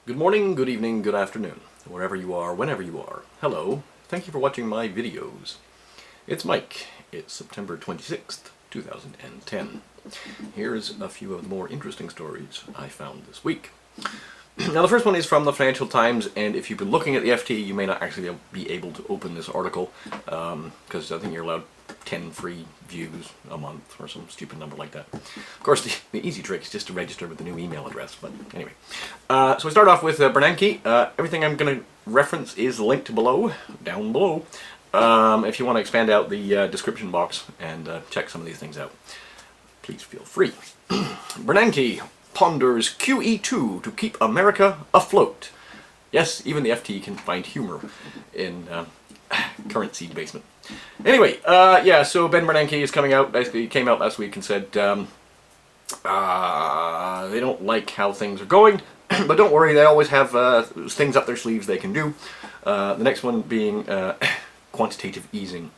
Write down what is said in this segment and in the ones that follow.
Good morning, good evening, good afternoon, wherever you are, whenever you are. Hello, thank you for watching my videos. It's Mike. It's September 26th, 2010. Here's a few of the more interesting stories I found this week. Now the first one is from the Financial Times, and if you've been looking at the FT, you may not actually be able to open this article, because I think you're allowed 10 free views a month, or some stupid number like that. Of course, the easy trick is just to register with the new email address, but anyway. So we start off with Bernanke. Everything I'm going to reference is linked below, down below, if you want to expand out the description box and check some of these things out. Please feel free. Bernanke ponders QE2 to keep America afloat. Yes, even the FT can find humor in currency debasement. Anyway, yeah, so Ben Bernanke is coming out, basically came out last week and said they don't like how things are going, but don't worry, they always have things up their sleeves they can do. The next one being quantitative easing,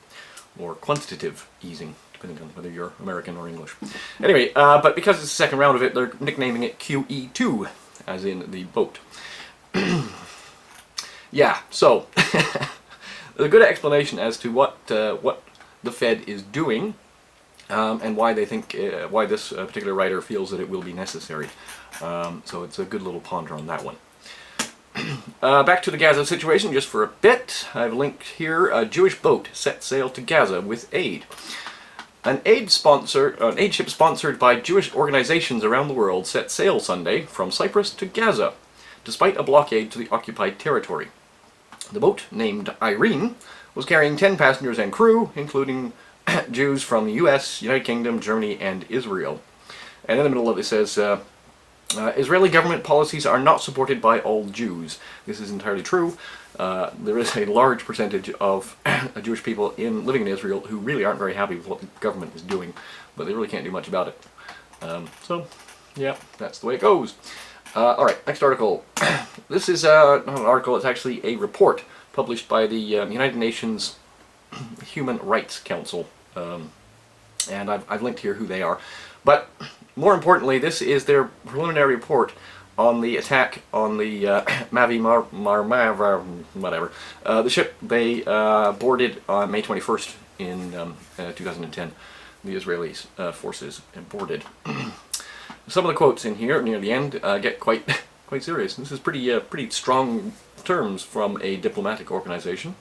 or quantitative easing, depending on whether you're American or English. Anyway, but because it's the second round of it, they're nicknaming it QE2, as in the boat. Yeah, so there's a good explanation as to what the Fed is doing, and why they think, why this particular writer feels that it will be necessary. So it's a good little ponder on that one. Back to the Gaza situation just for a bit. I've linked here a Jewish boat set sail to Gaza with aid. An aid ship sponsored by Jewish organizations around the world set sail Sunday from Cyprus to Gaza, despite a blockade to the occupied territory. The boat, named Irene, was carrying 10 passengers and crew, including Jews from the US, United Kingdom, Germany, and Israel. And in the middle of it says, Israeli government policies are not supported by all Jews. This is entirely true. There is a large percentage of Jewish people living in Israel who really aren't very happy with what the government is doing, but they really can't do much about it. So, yeah, that's the way it goes. Alright, next article. This is not an article, it's actually a report published by the United Nations Human Rights Council. And I've linked here who they are. But more importantly, this is their preliminary report on the attack on the whatever. The ship they boarded on May 21st in 2010. The Israeli forces boarded. Some of the quotes in here near the end get quite serious. This is pretty strong terms from a diplomatic organization.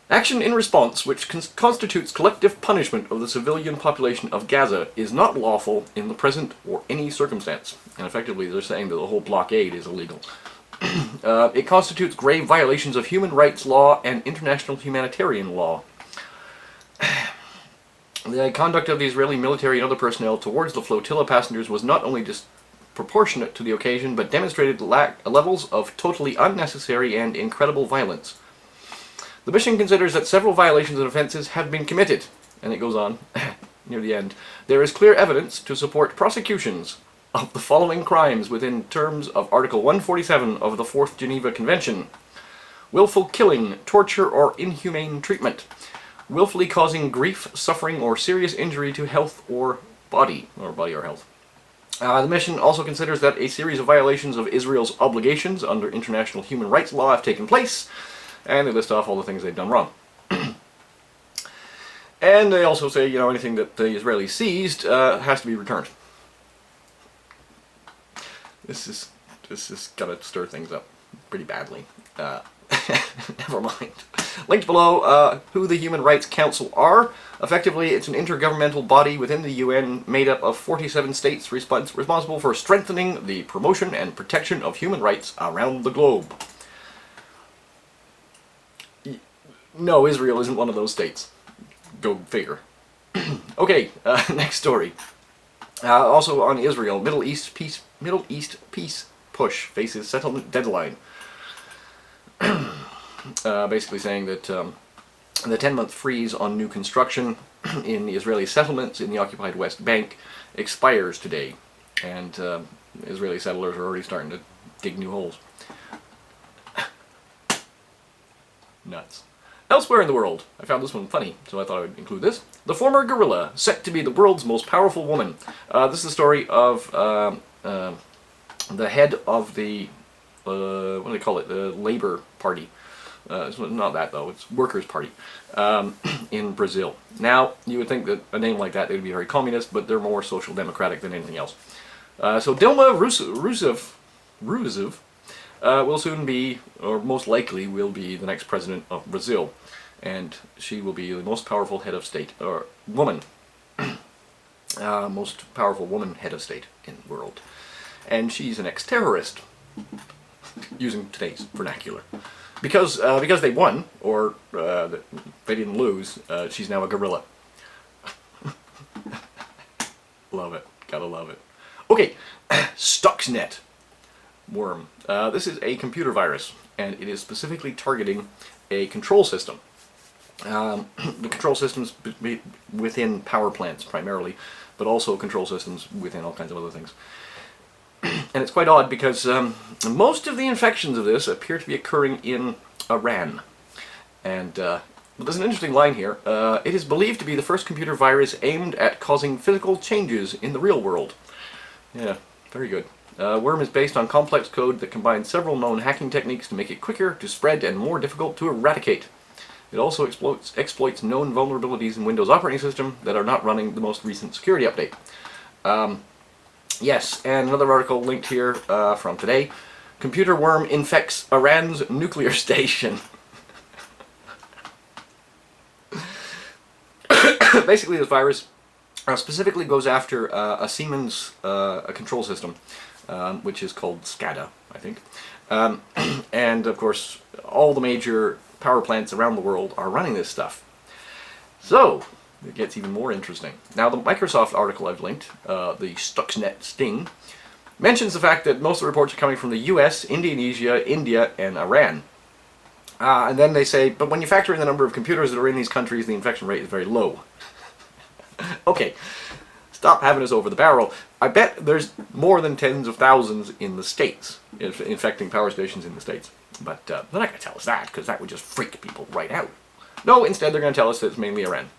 Action in response, which constitutes collective punishment of the civilian population of Gaza, is not lawful in the present or any circumstance. And effectively they're saying that the whole blockade is illegal. It constitutes grave violations of human rights law and international humanitarian law. The conduct of the Israeli military and other personnel towards the flotilla passengers was not only disproportionate to the occasion, but demonstrated levels of totally unnecessary and incredible violence. The mission considers that several violations and offences have been committed, and it goes on near the end. There is clear evidence to support prosecutions of the following crimes within terms of Article 147 of the 4th Geneva Convention: willful killing, torture, or inhumane treatment, willfully causing grief, suffering, or serious injury to health or body or health. The mission also considers that a series of violations of Israel's obligations under international human rights law have taken place, and they list off all the things they've done wrong. And they also say, you know, anything that the Israelis seized has to be returned. This is gonna stir things up pretty badly. Never mind. Linked below who the Human Rights Council are. Effectively, it's an intergovernmental body within the UN made up of 47 states responsible for strengthening the promotion and protection of human rights around the globe. No, Israel isn't one of those states. Go figure. Okay, next story. Also on Israel, Middle East peace push faces settlement deadline. Basically saying that the 10-month freeze on new construction in the Israeli settlements in the occupied West Bank expires today, and Israeli settlers are already starting to dig new holes. Nuts. Elsewhere in the world, I found this one funny, so I thought I would include this. The former guerrilla, set to be the world's most powerful woman. This is the story of the head of the what do they call it? The Labour Party. It's not that though, it's Workers' Party in Brazil. Now, you would think that a name like that, they would be very communist, but they're more social democratic than anything else. So Dilma Rousseff will soon be, or most likely will be, the next president of Brazil. And she will be the most powerful head of state, or woman, most powerful woman head of state in the world. And she's an ex-terrorist, using today's vernacular. Because they won, or they didn't lose, she's now a guerrilla. Love it. Gotta love it. Okay, Stuxnet worm. This is a computer virus, and it is specifically targeting a control system. The control systems within power plants primarily, but also control systems within all kinds of other things. And it's quite odd because most of the infections of this appear to be occurring in Iran. And there's an interesting line here. It is believed to be the first computer virus aimed at causing physical changes in the real world. Yeah, very good. Worm is based on complex code that combines several known hacking techniques to make it quicker to spread and more difficult to eradicate. It also exploits known vulnerabilities in Windows operating system that are not running the most recent security update. Yes, and another article linked here from today. Computer worm infects Iran's nuclear station. Basically, this virus specifically goes after a Siemens a control system, which is called SCADA, I think. And of course, all the major power plants around the world are running this stuff. So, it gets even more interesting. Now, the Microsoft article I've linked, the Stuxnet Sting, mentions the fact that most of the reports are coming from the US, Indonesia, India, and Iran. And then they say, but when you factor in the number of computers that are in these countries, the infection rate is very low. Okay, stop having us over the barrel. I bet there's more than tens of thousands in the States infecting power stations in the States. But they're not going to tell us that, because that would just freak people right out. No, instead they're going to tell us that it's mainly Iran.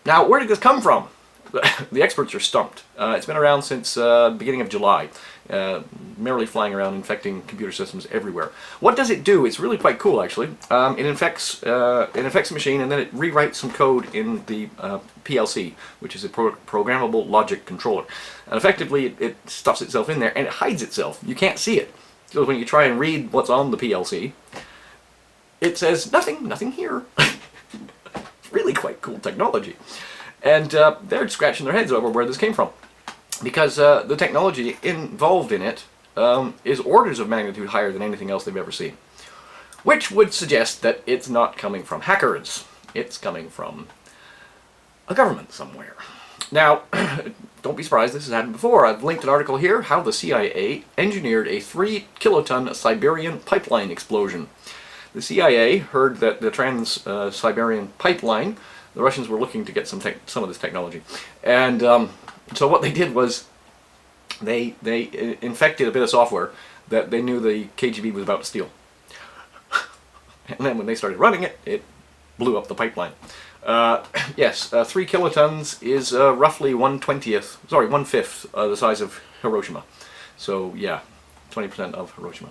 Now, where did this come from? The experts are stumped. It's been around since the beginning of July, merrily flying around infecting computer systems everywhere. What does it do? It's really quite cool, actually. It infects a machine, and then it rewrites some code in the PLC, which is a programmable logic controller. And effectively, it stuffs itself in there, and it hides itself. You can't see it. So when you try and read what's on the PLC, it says, nothing here. It's really quite cool technology. And they're scratching their heads over where this came from. Because the technology involved in it is orders of magnitude higher than anything else they've ever seen. Which would suggest that it's not coming from hackers. It's coming from a government somewhere. Now, don't be surprised, this has happened before. I've linked an article here, how the CIA engineered a 3-kiloton Siberian pipeline explosion. The CIA heard that the Trans-Siberian pipeline, the Russians were looking to get some of this technology. And so what they did was they infected a bit of software that they knew the KGB was about to steal. And then when they started running it, it blew up the pipeline. Yes, 3 kilotons is roughly 1/5 the size of Hiroshima. So yeah, 20% of Hiroshima.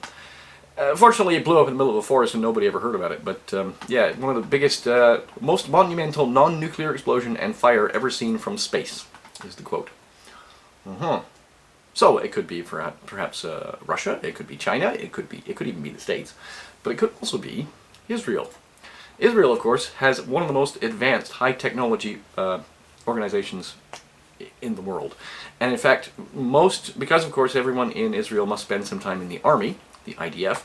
Fortunately, it blew up in the middle of a forest and nobody ever heard about it. But yeah, one of the biggest, most monumental non-nuclear explosion and fire ever seen from space, is the quote. So it could be perhaps Russia, it could be China, it could even be the States, but it could also be Israel. Israel, of course, has one of the most advanced high-technology organizations in the world. And in fact, because of course everyone in Israel must spend some time in the army, the IDF,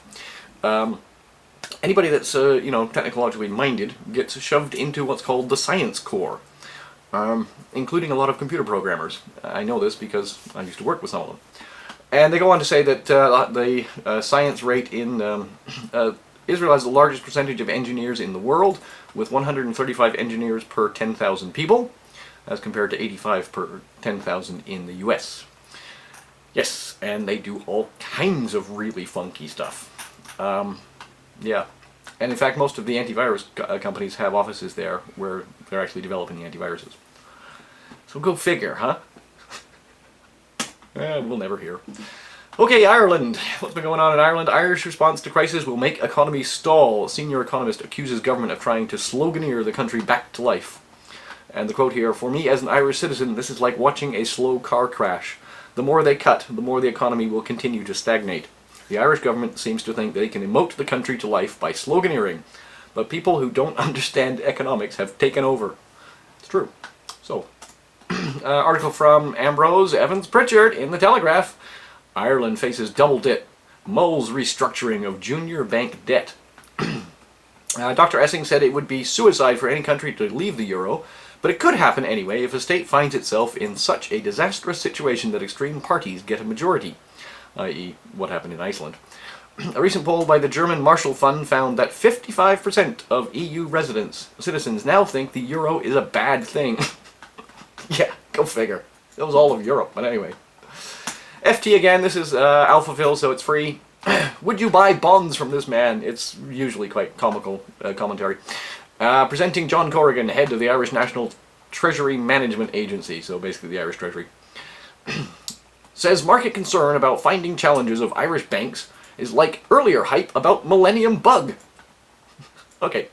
anybody that's, technologically minded gets shoved into what's called the Science Corps, including a lot of computer programmers. I know this because I used to work with some of them. And they go on to say that the science rate in Israel has the largest percentage of engineers in the world, with 135 engineers per 10,000 people, as compared to 85 per 10,000 in the US. Yes, and they do all kinds of really funky stuff. Yeah, and in fact most of the antivirus companies have offices there where they're actually developing the antiviruses. So go figure, huh? We'll never hear. Okay, Ireland. What's been going on in Ireland? Irish response to crisis will make economy stall. Senior economist accuses government of trying to sloganeer the country back to life. And the quote here, "For me as an Irish citizen, this is like watching a slow car crash. The more they cut, the more the economy will continue to stagnate. The Irish government seems to think they can emote the country to life by sloganeering. But people who don't understand economics have taken over." It's true. So, article from Ambrose Evans Pritchard in the Telegraph. Ireland faces double dip. Mulls restructuring of junior bank debt. Dr. Essing said it would be suicide for any country to leave the euro, but it could happen anyway if a state finds itself in such a disastrous situation that extreme parties get a majority, i.e. what happened in Iceland. A recent poll by the German Marshall Fund found that 55% of EU citizens now think the euro is a bad thing. Yeah, go figure. It was all of Europe, but anyway. FT again, this is Alphaville, so it's free. Would you buy bonds from this man? It's usually quite comical commentary. Presenting John Corrigan, head of the Irish National Treasury Management Agency, so basically the Irish Treasury. Says market concern about finding challenges of Irish banks is like earlier hype about Millennium Bug. Okay,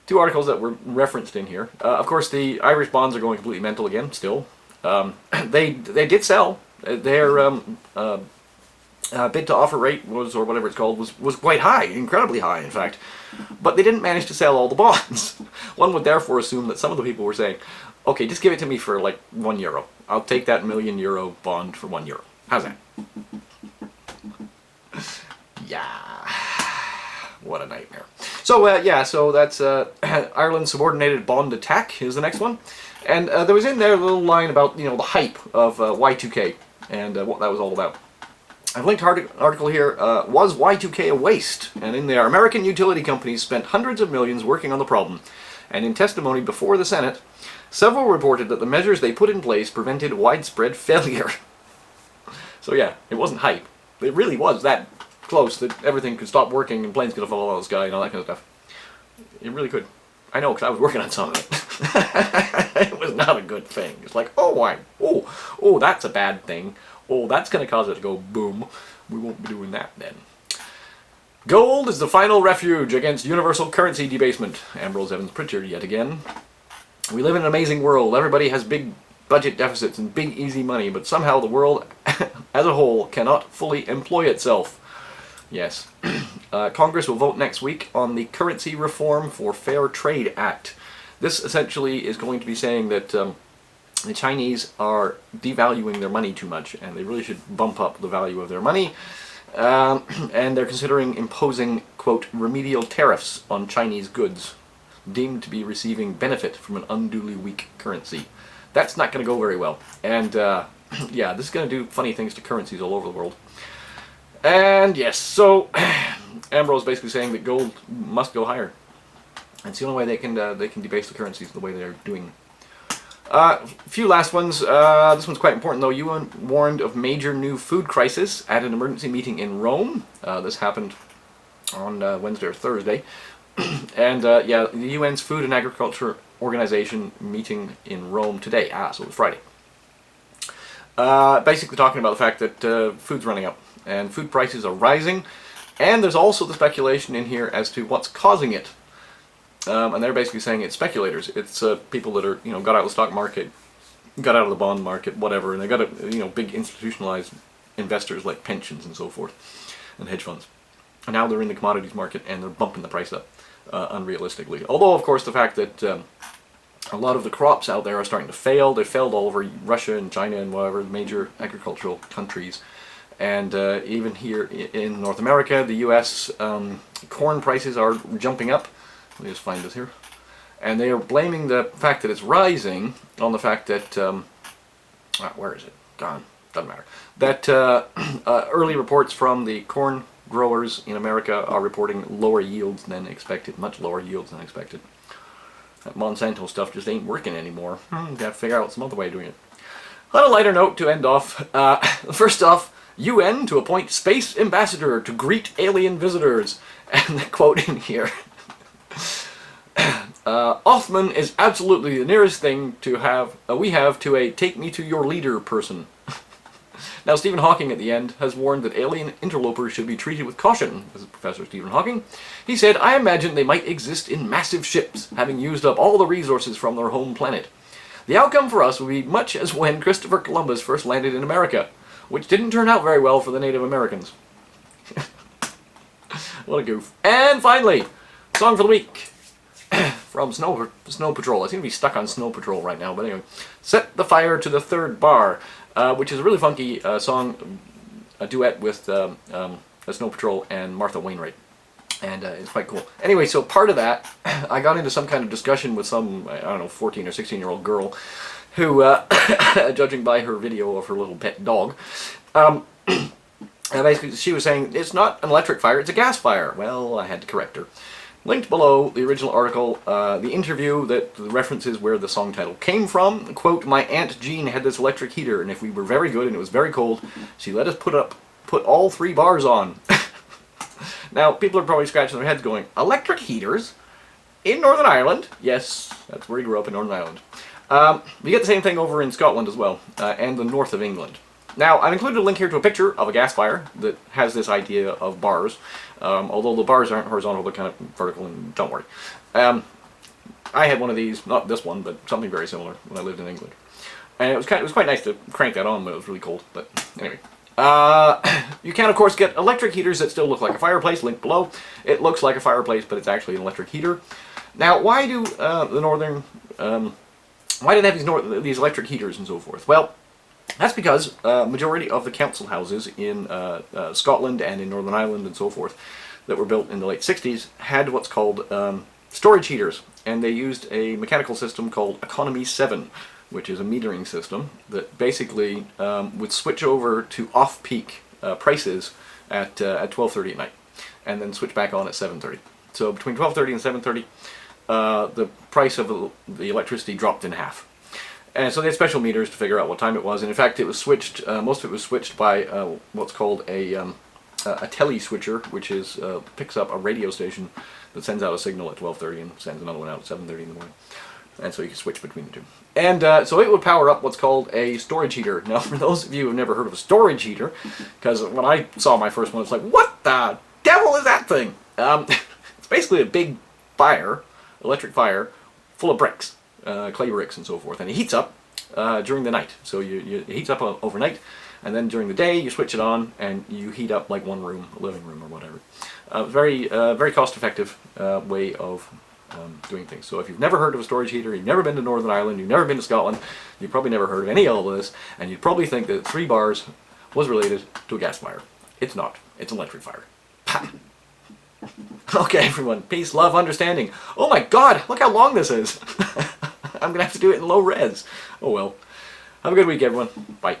two articles that were referenced in here. Of course, the Irish bonds are going completely mental again, still. They did sell. Their bid to offer rate was, or whatever it's called, was quite high, incredibly high in fact, but they didn't manage to sell all the bonds. One would therefore assume that some of the people were saying, okay, just give it to me for like €1. I'll take that €1,000,000 bond for €1. How's that? Yeah, what a nightmare. So yeah, so that's Ireland's subordinated bond attack is the next one. And there was in there a little line about, the hype of Y2K and what that was all about. I've linked an article here, was Y2K a waste? And in there, American utility companies spent hundreds of millions working on the problem. And in testimony before the Senate, several reported that the measures they put in place prevented widespread failure. So yeah, it wasn't hype. It really was that close that everything could stop working and planes could fall out of the sky and all that kind of stuff. It really could. I know, because I was working on some of it. It was not a good thing. It's like, oh, that's a bad thing. Oh, that's going to cause it to go boom. We won't be doing that then. Gold is the final refuge against universal currency debasement. Ambrose Evans Pritchard yet again. We live in an amazing world. Everybody has big budget deficits and big easy money, but somehow the world as a whole cannot fully employ itself. Yes. Congress will vote next week on the Currency Reform for Fair Trade Act. This essentially is going to be saying that the Chinese are devaluing their money too much, and they really should bump up the value of their money. And they're considering imposing, quote, remedial tariffs on Chinese goods, deemed to be receiving benefit from an unduly weak currency. That's not going to go very well. And yeah, this is going to do funny things to currencies all over the world. And yes, so Ambrose basically saying that gold must go higher. It's the only way they can debase the currencies the way they're doing. A few last ones. This one's quite important though. UN warned of major new food crisis at an emergency meeting in Rome. This happened on Wednesday or Thursday. And yeah, the UN's Food and Agriculture Organization meeting in Rome today. So it was Friday. Basically talking about the fact that food's running up and food prices are rising. And there's also the speculation in here as to what's causing it. And they're basically saying it's speculators. It's people that are, got out of the stock market, got out of the bond market, whatever, and they got big institutionalized investors like pensions and so forth, and hedge funds. And now they're in the commodities market and they're bumping the price up unrealistically. Although, of course, the fact that a lot of the crops out there are starting to fail. They failed all over Russia and China and whatever major agricultural countries. And even here in North America, the U.S. Corn prices are jumping up. Let me just find this here. And they are blaming the fact that it's rising on the fact that, where is it? Gone. Doesn't matter. That early reports from the corn growers in America are reporting lower yields than expected, much lower yields than expected. That Monsanto stuff just ain't working anymore. Got to figure out some other way of doing it. On a lighter note to end off, first off, UN to appoint space ambassador to greet alien visitors. And the quote in here. Othman is absolutely the nearest thing to we have to a take me to your leader person. Now, Stephen Hawking at the end has warned that alien interlopers should be treated with caution. This is Professor Stephen Hawking. He said, I imagine they might exist in massive ships, having used up all the resources from their home planet. The outcome for us will be much as when Christopher Columbus first landed in America, which didn't turn out very well for the Native Americans. What a goof. And finally, song for the week from Snow Patrol. I seem to be stuck on Snow Patrol right now, but anyway. Set the Fire to the Third Bar, which is a really funky song, a duet with Snow Patrol and Martha Wainwright. And it's quite cool. Anyway, so part of that, I got into some kind of discussion with some, I don't know, 14 or 16-year-old girl who, judging by her video of her little pet dog, and basically she was saying, it's not an electric fire, it's a gas fire. Well, I had to correct her. Linked below, the original article, the interview that references where the song title came from. Quote, my Aunt Jean had this electric heater, and if we were very good and it was very cold, she let us put all 3 bars on. Now, people are probably scratching their heads going, electric heaters? In Northern Ireland? Yes, that's where he grew up, in Northern Ireland. You get the same thing over in Scotland as well, and the north of England. Now, I've included a link here to a picture of a gas fire that has this idea of bars, although the bars aren't horizontal, they're kind of vertical, and don't worry. I had one of these, not this one, but something very similar when I lived in England. And it was quite nice to crank that on when it was really cold, but anyway. You can, of course, get electric heaters that still look like a fireplace, linked below. It looks like a fireplace, but it's actually an electric heater. Now, why do why do they have these electric heaters and so forth? Well, that's because majority of the council houses in Scotland and in Northern Ireland and so forth that were built in the late 60s had what's called storage heaters, and they used a mechanical system called Economy 7, which is a metering system that basically would switch over to off-peak prices at 12:30 at night, and then switch back on at 7:30. So between 12:30 and 7:30, the price of the electricity dropped in half. And so they had special meters to figure out what time it was, and in fact it was switched, most of it was switched by what's called a tele-switcher, which is picks up a radio station that sends out a signal at 12:30 and sends another one out at 7:30 in the morning. And so you can switch between the two. And so it would power up what's called a storage heater. Now, for those of you who have never heard of a storage heater, because when I saw my first one, it's like, what the devil is that thing? It's basically a big fire, electric fire, full of bricks, clay bricks and so forth. And it heats up during the night. So it heats up overnight, and then during the day you switch it on and you heat up like one room, a living room or whatever. Very cost-effective way of doing things. So if you've never heard of a storage heater, you've never been to Northern Ireland, you've never been to Scotland, you've probably never heard of any of this, and you'd probably think that 3 bars was related to a gas fire. It's not. It's an electric fire. Pa! Okay, everyone. Peace, love, understanding. Oh my god, look how long this is. I'm going to have to do it in low res. Oh well. Have a good week, everyone. Bye.